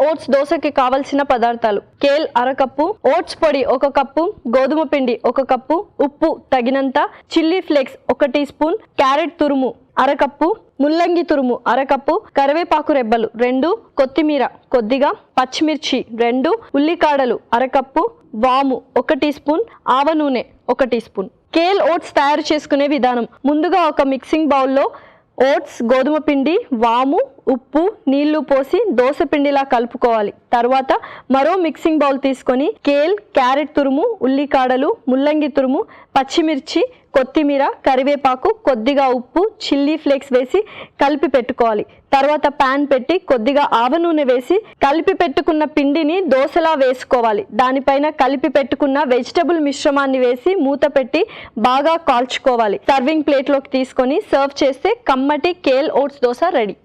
Oats దోశకి కావలసిన పదార్థాలు: కేల్ అరకప్పు, ఓట్స్ పొడి 1 కప్పు, గోధుమ పిండి 1 కప్పు, ఉప్పు తగినంత, చిల్లీ ఫ్లేక్స్ 1 టీ స్పూన్, క్యారెట్ తురుము అరకప్పు, ముల్లంగి తురుము అరకప్పు, కరివేపాకు రెబ్బలు 2, కొత్తిమీర కొద్దిగా, పచ్చిమిర్చి 2, ఉల్లికాడలు అరకప్పు, వాము 1 టీ స్పూన్, ఆవ నూనె 1 టీ స్పూన్. కేల్ ఓట్స్ తయారు చేసుకునే విధానం: ముందుగా ఒక మిక్సింగ్ బౌల్లో ఓట్స్, గోధుమ పిండి, వాము, ఉప్పు, నీళ్లు పోసి దోశ పిండిలా కలుపుకోవాలి. తర్వాత మరో మిక్సింగ్ బౌల్ తీసుకొని కేల్, క్యారెట్ తురుము, ఉల్లికాడలు, ముల్లంగి తురుము, పచ్చిమిర్చి, కొత్తిమీర, కరివేపాకు, కొద్దిగా ఉప్పు, చిల్లీ ఫ్లేక్స్ వేసి కలిపి పెట్టుకోవాలి. తర్వాత పాన్ పెట్టి కొద్దిగా ఆవ నూనె వేసి కలిపి పెట్టుకున్న పిండిని దోశలా వేసుకోవాలి. దానిపైన కలిపి పెట్టుకున్న వెజిటబుల్ మిశ్రమాన్ని వేసి మూత పెట్టి బాగా కాల్చుకోవాలి. సర్వింగ్ ప్లేట్లోకి తీసుకొని సర్వ్ చేస్తే కమ్మటి కేల్ ఓట్స్ దోశ రెడీ.